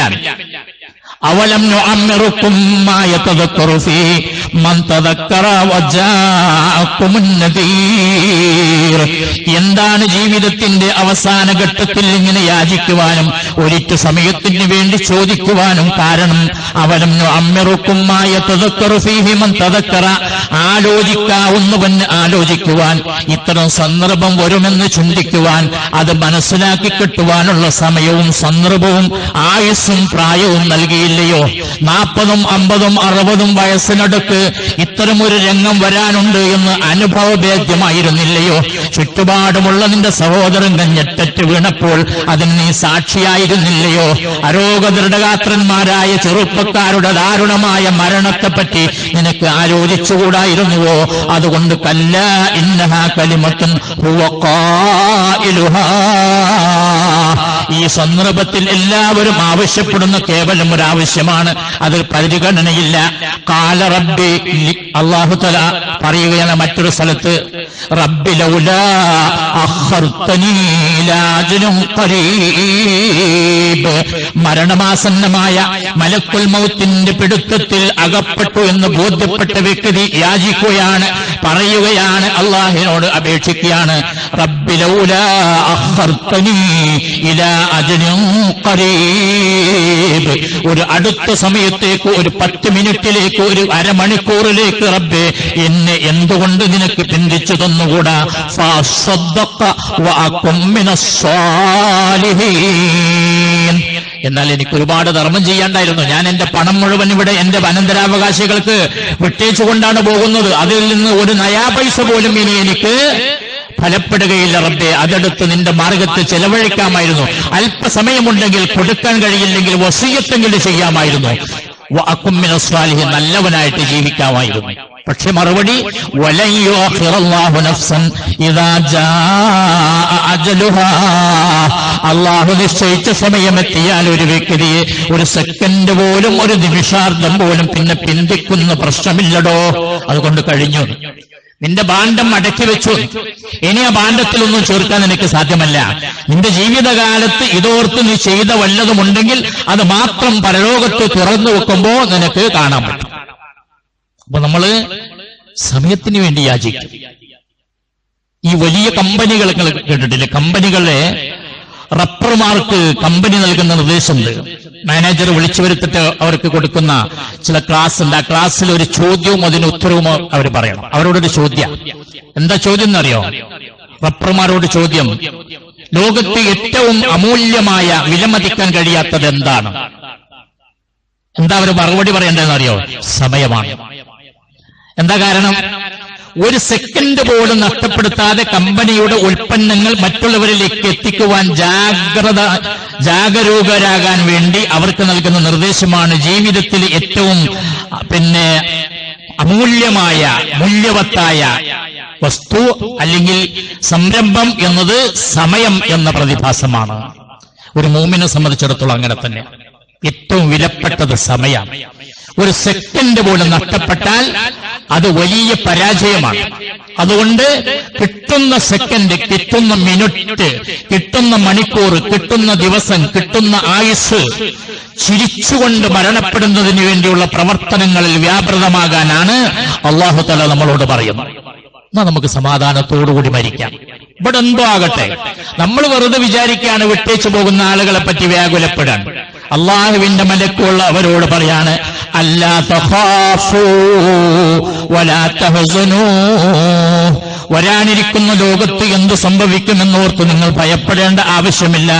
അവലം നുഅമ്മിറുക്കും മാ യതദക്കറു ഫീ മൻ തദക്കറ വജാഅകുമുൻ നദീർ. അഖീർ. എന്താണ് ജീവിതത്തിന്റെ അവസാന ഘട്ടത്തിൽ ഇങ്ങനെ യാചിക്കുവാനും ഒരിറ്റു സമയത്തിന് വേണ്ടി ചോദിക്കുവാനും കാരണം? അവലം നുഅമ്മിറുക്കും മാ യതദക്കറു ഫീഹി മൻ തദക്കറ. ആലോചിക്കാവുന്നവൻ ആലോചിക്കുവാൻ, ഇത്തരം സന്ദർഭം വരുമെന്ന് ചിന്തിക്കുവാൻ, അത് മനസ്സിലാക്കി കിട്ടുവാനുള്ള സമയവും സന്ദർഭവും ആയുസ്സും പ്രായവും നൽകിയില്ലയോ? 40, 50, 60 വയസ്സിനടുക്ക് ഇത്തരമൊരു രംഗം വരാനുണ്ട് എന്ന് അനുഭവവേദ്യമായിരുന്നില്ലയോ? ചുറ്റുപാടുമുള്ള നിന്റെ സഹോദരൻ ഞെട്ടറ്റ് വീണപ്പോൾ അതിന് നീ സാക്ഷിയായിരുന്നില്ലയോ? അരോഗദൃഢഗാത്രന്മാരായ ചെറുപ്പക്കാരുടെ ദാരുണമായ മരണത്തെപ്പറ്റി നിനക്ക് ആലോചിച്ചുകൂടായിരുന്നുവോ? അതുകൊണ്ട് കല്ലാ ഇന്നഹാ കലിമത്തുൻ ഹുവ ഖായിലുഹാ. ഈ സന്ദർഭത്തിൽ എല്ലാവരും ആവശ്യപ്പെടുന്ന കേവലം ഒരു ആവശ്യമാണ്, അതിൽ പരിഗണനയില്ല. ഖാല റബ്ബി, അല്ലാഹു തആല പറയുകയാണ് മറ്റൊരു സ്ഥലത്ത്, റബ്ബി ലൗലാ അഖർതനീ ഇലാ അജ്ലിൻ ഖരീബ്. മരണമാസന്നമായ മലക്കുൽ മൗത്തിന്റെ പിടുത്തത്തിൽ അകപ്പെട്ടു എന്ന് ബോധ്യപ്പെട്ട വ്യക്തി യാചിക്കുകയാണ്, പറയുകയാണ്, അല്ലാഹുവിനോട് അപേക്ഷിക്കുകയാണ്, റബ്ബി ലൗലാ അഖർതനീ ഇലാ അജ്ലിൻ ഖരീബ്. ഒരു അടുത്ത സമയത്തേക്ക്, ഒരു 10 മിനിറ്റിലേക്ക്, ഒരു അരമണിക്കൂറിലേക്ക് റബ്ബേ എന്നെ എന്തുകൊണ്ട് നിനക്ക് പിന്തിച്ചു തന്നുകൂടാ? ഫഅസ്സദ്ദഖ വഅകും മിനസ്സാലിഹീൻ. എന്നാൽ എനിക്ക് ഒരുപാട് ധർമ്മം ചെയ്യാണ്ടായിരുന്നു. ഞാൻ എന്റെ പണം മുഴുവൻ ഇവിടെ എന്റെ അനന്തരാവകാശികൾക്ക് വിട്ടേച്ചുകൊണ്ടാണ് പോകുന്നത്. അതിൽ നിന്ന് ഒരു നയാ പൈസ പോലും ഇനി എനിക്ക് ഫലപ്പെടുകയില്ല റബ്ബേ. അതെടുത്ത് നിന്റെ മാർഗത്തിൽ ചെലവഴിക്കാമായിരുന്നു. അല്പസമയമുണ്ടെങ്കിൽ, കൊടുക്കാൻ കഴിയില്ലെങ്കിൽ വസിയത്തെങ്കിലും ചെയ്യാമായിരുന്നു. വഅകും മിനസ്സാലിഹീൻ, നല്ലവനായിട്ട് ജീവിക്കാമായിരുന്നു. പക്ഷെ മറുപടി, വലൻ യുഅഖിറല്ലാഹു നഫ്സൻ ഇദാ ജാഅ അജലുഹാ. അല്ലാഹു നിശ്ചയിച്ച സമയമെത്തിയാൽ ഒരു വ്യക്തിയെ ഒരു സെക്കൻഡ് പോലും, ഒരു നിമിഷാർദ്ധം പോലും പിന്നെ പിന്തിക്കുന്ന പ്രശ്നമില്ലടോ. അതുകൊണ്ട് കഴിഞ്ഞു. നിന്റെ ഭാണ്ഡം അടക്കി വെച്ചു. ഇനി ആ ഭാണ്ഡത്തിലൊന്നും ചേർക്കാൻ നിനക്ക് സാധ്യമല്ല. നിന്റെ ജീവിതകാലത്ത് ഇതോർത്ത് നീ ചെയ്ത വല്ലതുമുണ്ടെങ്കിൽ അത് മാത്രം പരലോകത്ത് തുറന്നു വെക്കുമ്പോ നിനക്ക് കാണാൻ പറ്റും. അപ്പൊ നമ്മള് സമയത്തിന് വേണ്ടി യാചിക്കും. ഈ വലിയ കമ്പനികൾ കേട്ടിട്ടില്ലേ? കമ്പനികളെ റപ്പർമാർക്ക് കമ്പനി നൽകുന്ന നിർദ്ദേശമുണ്ട്. മാനേജർ വിളിച്ചു വരുത്തിട്ട് അവർക്ക് കൊടുക്കുന്ന ചില ക്ലാസ് ഉണ്ട്. ആ ക്ലാസ്സിൽ ഒരു ചോദ്യവും അതിന് ഉത്തരവും അവർ പറയണം. അവരോടൊരു ചോദ്യം. എന്താ ചോദ്യം എന്നറിയോ? റപ്പർമാരോട് ചോദ്യം, ലോകത്ത് ഏറ്റവും അമൂല്യമായ, വിലമതിക്കാൻ കഴിയാത്തത് എന്താണ്? എന്താ അവർ മറുപടി പറയേണ്ടതെന്ന് അറിയോ? സമയമാണ്. എന്താ കാരണം? ഒരു സെക്കൻഡ് പോലും നഷ്ടപ്പെടുത്താതെ കമ്പനിയുടെ ഉൽപ്പന്നങ്ങൾ മറ്റുള്ളവരിലേക്ക് എത്തിക്കുവാൻ ജാഗരൂകരാകാൻ വേണ്ടി അവർക്ക് നൽകുന്ന നിർദ്ദേശമാണ് ജീവിതത്തിൽ ഏറ്റവും അമൂല്യമായ, മൂല്യവത്തായ വസ്തു അല്ലെങ്കിൽ സംരംഭം എന്നത് സമയം എന്ന പ്രതിഭാസമാണ്. ഒരു മുഅ്മിനെ സംബന്ധിച്ചിടത്തോളം അങ്ങനെ തന്നെ ഏറ്റവും വിലപ്പെട്ടത് സമയം. ഒരു സെക്കൻഡ് പോലും നഷ്ടപ്പെട്ടാൽ അത് വലിയ പരാജയമാണ്. അതുകൊണ്ട് കിട്ടുന്ന സെക്കൻഡ്, കിട്ടുന്ന മിനിറ്റ്, കിട്ടുന്ന മണിക്കൂർ, കിട്ടുന്ന ദിവസം, കിട്ടുന്ന ആയുസ് ചിരിച്ചുകൊണ്ട് മരണപ്പെടുന്നതിന് വേണ്ടിയുള്ള പ്രവർത്തനങ്ങളിൽ വ്യാപൃതമാകാനാണ് അല്ലാഹു തആല നമ്മളോട് പറയുന്നത്. എന്നാ നമുക്ക് സമാധാനത്തോടുകൂടി മരിക്കാം. ഇവിടെ എന്തോ ആകട്ടെ, നമ്മൾ വെറുതെ വിചാരിക്കുകയാണ് വിട്ടേച്ചു പോകുന്ന ആളുകളെ പറ്റി വ്യാകുലപ്പെടാൻ. അള്ളാഹുവിന്റെ മലക്കുള്ള അവരോട് പറയാണ്, അല്ലാ തഖാഫൂ വലാ തഹ്സനൂ. വരാനിരിക്കുന്ന ലോകത്ത് എന്തു സംഭവിക്കുമെന്നോർത്ത് നിങ്ങൾ ഭയപ്പെടേണ്ട ആവശ്യമില്ല.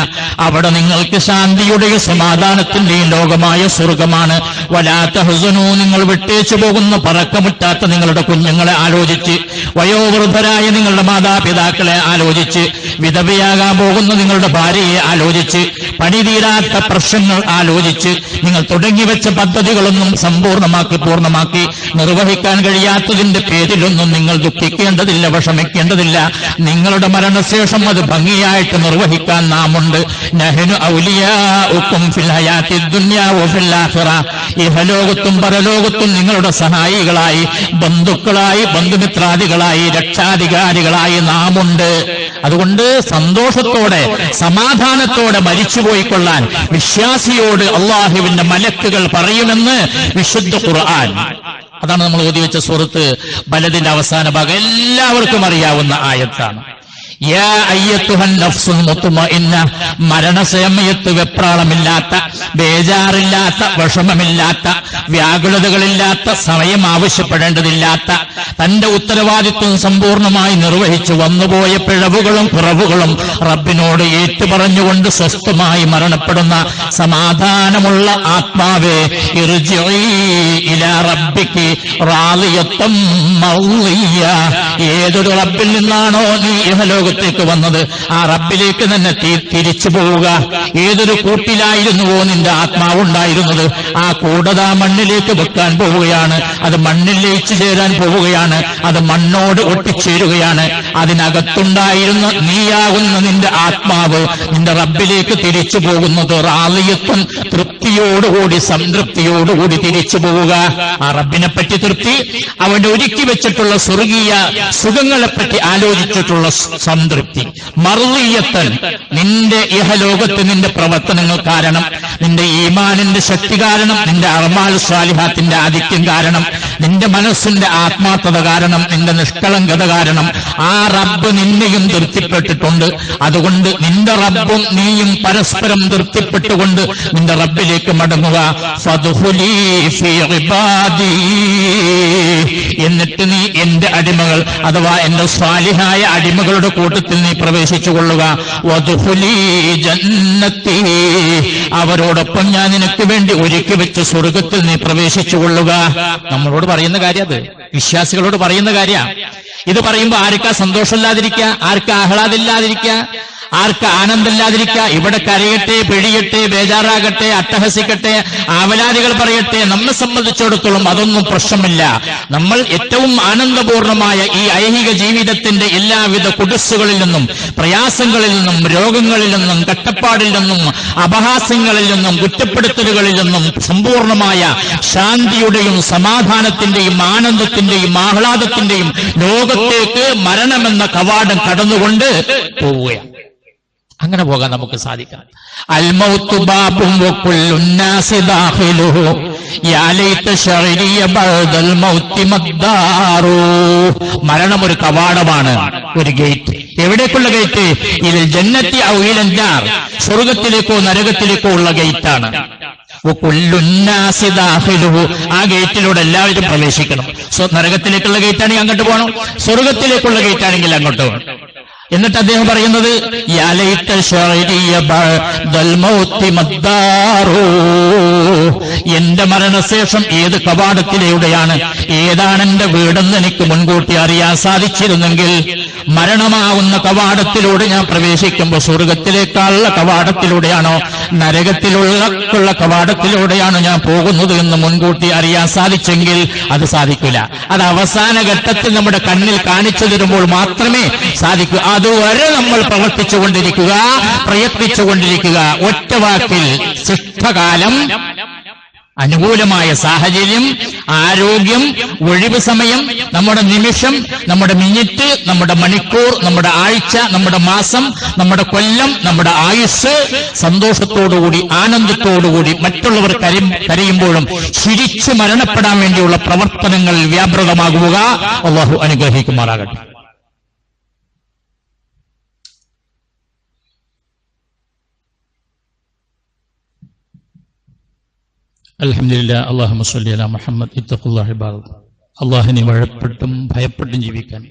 അവിടെ നിങ്ങൾക്ക് ശാന്തിയുടെയും സമാധാനത്തിന്റെയും ലോകമായ സ്വർഗമാണ്. വലാ തഹ്സനൂ, നിങ്ങൾ വിട്ടേച്ചു പോകുന്ന പറക്കമുറ്റാത്ത നിങ്ങളുടെ കുഞ്ഞുങ്ങളെ ആലോചിച്ച്, വയോവൃദ്ധരായ നിങ്ങളുടെ മാതാപിതാക്കളെ ആലോചിച്ച്, വിധവയാകാൻ പോകുന്ന നിങ്ങളുടെ ഭാര്യയെ ആലോചിച്ച്, പണിതീരാത്ത പ്രശ്നങ്ങൾ ആലോചിച്ച്, നിങ്ങൾ തുടങ്ങിവെച്ച പദ്ധതികളൊന്നും പൂർണ്ണമാക്കി നിർവഹിക്കാൻ കഴിയാത്തതിന്റെ പേരിലൊന്നും നിങ്ങൾ ദുഃഖിക്കേണ്ടതില്ല, വിഷമിക്കേണ്ടതില്ല. നിങ്ങളുടെ മരണശേഷം അത് ഭംഗിയായിട്ട് നിർവഹിക്കാൻ നാമുണ്ട്. നഹ്നു ഔലിയാഉകും ഫിൽ ഹയാത്തിദ് ദുനിയാ വഫിൽ ആഖിറ. ഇഹലോകത്തും പരലോകത്തും നിങ്ങളുടെ സഹായികളായി, ബന്ധുക്കളായി, ബന്ധുമിത്രാദികളായി, രക്ഷാധികാരികളായി നാമുണ്ട്. അതുകൊണ്ട് സന്തോഷത്തോടെ, സമാധാനത്തോടെ മരിച്ചുപോയിക്കൊള്ളാൻ വിശ്വാസിയോട് അള്ളാഹുവിന്റെ മലക്കുകൾ പറയുമെന്ന് വിശുദ്ധ ഖുർആൻ. അതാണ് നമ്മൾ ഓതി വെച്ച സൂറത്ത് ബലദിന്റെ അവസാന ഭാഗം. എല്ലാവർക്കും അറിയാവുന്ന ആയത്താണ്. യാ അയ്യത്തുഹൻ നഫ്സുൽ മുത്മഇന്ന, മരണസമയത്ത് വെപ്രാളമില്ലാത്ത, ബേജാറില്ലാത്ത, വിഷമമില്ലാത്ത, വ്യാകുലതകളില്ലാത്ത, സമയം ആവശ്യപ്പെടേണ്ടതില്ലാത്ത, തന്റെ ഉത്തരവാദിത്വം സമ്പൂർണമായി നിർവഹിച്ചു വന്നുപോയ പിഴവുകളും കുറവുകളും റബ്ബിനോട് ഏറ്റുപറഞ്ഞുകൊണ്ട് സ്വസ്ഥമായി മരണപ്പെടുന്ന സമാധാനമുള്ള ആത്മാവേ, ഇർജിഇ ഇലാ റബ്ബികി റാളിയത്തം മർളിയ, ഏതൊരു റബ്ബിൽ നിന്നാണോ നീ ഇഹലോകത്തേക്ക് വന്നത് ആ റബ്ബിലേക്ക് തന്നെ തിരിച്ചു പോവുക. ഏതൊരു കൂട്ടിലായിരുന്നുവോ നിന്റെ ആത്മാവുണ്ടായിരുന്നത് ആ കൂടതാ മണ്ണിലേക്ക് വെക്കാൻ പോവുകയാണ്. അത് മണ്ണിൽ ലയിച്ചു ചേരാൻ പോവുകയാണ്. അത് മണ്ണോട് ഒട്ടിച്ചേരുകയാണ്. അതിനകത്തുണ്ടായിരുന്ന നീയാകുന്ന നിന്റെ ആത്മാവ് നിന്റെ റബ്ബിലേക്ക് തിരിച്ചു പോകുന്നത് റാളിയത്വം, തൃപ്തിയോടുകൂടി, സംതൃപ്തിയോടുകൂടി തിരിച്ചു പോവുക. ആ റബ്ബിനെ പറ്റി തൃപ്തി, അവന്റെ ഒരുക്കി വെച്ചിട്ടുള്ള സ്വർഗീയ സുഖങ്ങളെപ്പറ്റി ആലോചിച്ചിട്ടുള്ള സംതൃപ്തി. മർളിയത്തൻ, നിന്റെ ഇഹലോകത്ത് നിന്റെ പ്രവർത്തനങ്ങൾ കാരണം, നിന്റെ ഈമാനിന്റെ ശക്തി കാരണം, നിന്റെ അഅ്മാൽ സ്വാലിഹാത്തിന്റെ ആധിക്യം കാരണം, നിന്റെ മനസ്സിന്റെ ആത്മാർത്ഥത കാരണം, നിന്റെ നിഷ്കളങ്കത കാരണം ആ റബ്ബ് നിന്നെയും തൃപ്തിപ്പെട്ടിട്ടുണ്ട്. അതുകൊണ്ട് നിന്റെ റബ്ബും നീയും പരസ്പരം തൃപ്തിപ്പെട്ടുകൊണ്ട് നിന്റെ റബ്ബിലേക്ക് മടങ്ങുക. ഫദ്ഖുലീ ഫീ ഇബാദി, എന്നിട്ട് നീ എന്റെ അടിമകൾ അഥവാ എന്റെ സ്വാലിഹായ അടിമകളുടെ കൂട്ടത്തിൽ നീ പ്രവേശിച്ചു കൊള്ളുക. വദ്ഖുലീ ജന്നത്തി, അവരോടൊപ്പം ഞാൻ നിനക്ക് വേണ്ടി ഒരുക്കി വെച്ച സ്വർഗത്തിൽ നീ പ്രവേശിച്ചു കൊള്ളുക. നമ്മളോട് പറയുന്ന കാര്യം, അത് വിശ്വാസികളോട് പറയുന്ന കാര്യം. ഇത് പറയുമ്പോ ആർക്കാ സന്തോഷമില്ലാതിരിക്കുക, ആർക്കാ ആഹ്ലാദില്ലാതിരിക്കുക, ആർക്ക് ആനന്ദമില്ലാതിരിക്കുക? ഇവിടെ കരയട്ടെ, പിഴിയട്ടെ, ബേജാറാകട്ടെ, അട്ടഹസിക്കട്ടെ, ആവലാദികൾ പറയട്ടെ, നമ്മെ സംബന്ധിച്ചിടത്തോളം അതൊന്നും പ്രശ്നമില്ല. നമ്മൾ ഏറ്റവും ആനന്ദപൂർണമായ ഈ ഐഹിക ജീവിതത്തിന്റെ എല്ലാവിധ കുടിസ്സുകളിൽ നിന്നും, പ്രയാസങ്ങളിൽ നിന്നും, രോഗങ്ങളിൽ നിന്നും, കട്ടപ്പാടിൽ നിന്നും, അപഹാസ്യങ്ങളിൽ നിന്നും, കുറ്റപ്പെടുത്തലുകളിൽ നിന്നും സമ്പൂർണമായ ശാന്തിയുടെയും സമാധാനത്തിന്റെയും ആനന്ദത്തിന്റെയും ആഹ്ലാദത്തിന്റെയും ലോകത്തേക്ക് മരണമെന്ന കവാടം കടന്നുകൊണ്ട് പോവുകയാണ്. അങ്ങനെ പോകാൻ നമുക്ക് സാധിക്കാം. അൽമൗത്തു ബാബും വകുല്ലുന്നാസി ദാഖിലുഹു യാ ലൈത ശഅരിയ ബഅദൽ മൗത്തി മദ്ദാറു. മരണം ഒരു കവാടമാണ്, ഒരു ഗേറ്റ്. എവിടേക്കുള്ള ഗേറ്റ്? ഇൽ ജന്നത്തി ഔ ഇലൻ നാർ, സ്വർഗ്ഗത്തിലേക്കോ നരകത്തിലേക്കോ ഉള്ള ഗേറ്റാണ്. വകുല്ലുന്നാസി ദാഖിലുഹു, ആ ഗേറ്റിലൂടെ എല്ലാവരും പ്രവേശിക്കണം. നരകത്തിലേക്കുള്ള ഗേറ്റാണെങ്കിൽ അങ്ങോട്ട് പോകണം, സ്വർഗ്ഗത്തിലേക്കുള്ള ഗേറ്റാണെങ്കിൽ അങ്ങോട്ട് പോകണം. എന്നിട്ട് അദ്ദേഹം പറയുന്നത് യാ ലൈത ശഅരിയ ബഅദൽ മൗത്തി മദ്ദാറു, എന്റെ മരണശേഷം ഏത് കവാടത്തിലൂടെയാണ്, ഏതാണ് എന്റെ വീടെന്ന് എനിക്ക് മുൻകൂട്ടി അറിയാൻ സാധിച്ചിരുന്നെങ്കിൽ, മരണമാവുന്ന കവാടത്തിലൂടെ ഞാൻ പ്രവേശിക്കുമ്പോൾ സ്വർഗത്തിലേക്കുള്ള കവാടത്തിലൂടെയാണോ നരകത്തിലുള്ള കവാടത്തിലൂടെയാണ് ഞാൻ പോകുന്നത് എന്ന് മുൻകൂട്ടി അറിയാൻ സാധിച്ചെങ്കിൽ അത് സാധിക്കില്ല. അത് അവസാന ഘട്ടത്തിൽ നമ്മുടെ കണ്ണിൽ കാണിച്ചു തരുമ്പോൾ മാത്രമേ സാധിക്കൂ. അതുവരെ നമ്മൾ പ്രവർത്തിച്ചുകൊണ്ടിരിക്കുക, പ്രയത്നിച്ചുകൊണ്ടിരിക്കുക. ഒറ്റ വാക്കിൽ ശിഷ്ടകാലം, അനുകൂലമായ സാഹചര്യം, ആരോഗ്യം, ഒഴിവ് സമയം, നമ്മുടെ നിമിഷം, നമ്മുടെ മിനിറ്റ്, നമ്മുടെ മണിക്കൂർ, നമ്മുടെ ആഴ്ച, നമ്മുടെ മാസം, നമ്മുടെ കൊല്ലം, നമ്മുടെ ആയുസ് സന്തോഷത്തോടുകൂടി, ആനന്ദത്തോടുകൂടി, മറ്റുള്ളവർ കരയുമ്പോഴും ചിരിച്ചു മരണപ്പെടാൻ വേണ്ടിയുള്ള പ്രവർത്തനങ്ങൾ വ്യാപൃതമാകുക. അല്ലാഹു അനുഗ്രഹിക്കുമാറാകട്ടെ. അൽഹംദുലില്ലാഹ്. അല്ലാഹുമ്മ സ്വല്ലി അലാ മുഹമ്മദ്. ഇത്തഖുല്ലാഹ ഇബാദത്ത്. അല്ലാഹുവിനെ വഴപ്പെട്ടും ഭയപ്പെട്ടും ജീവിക്കാൻ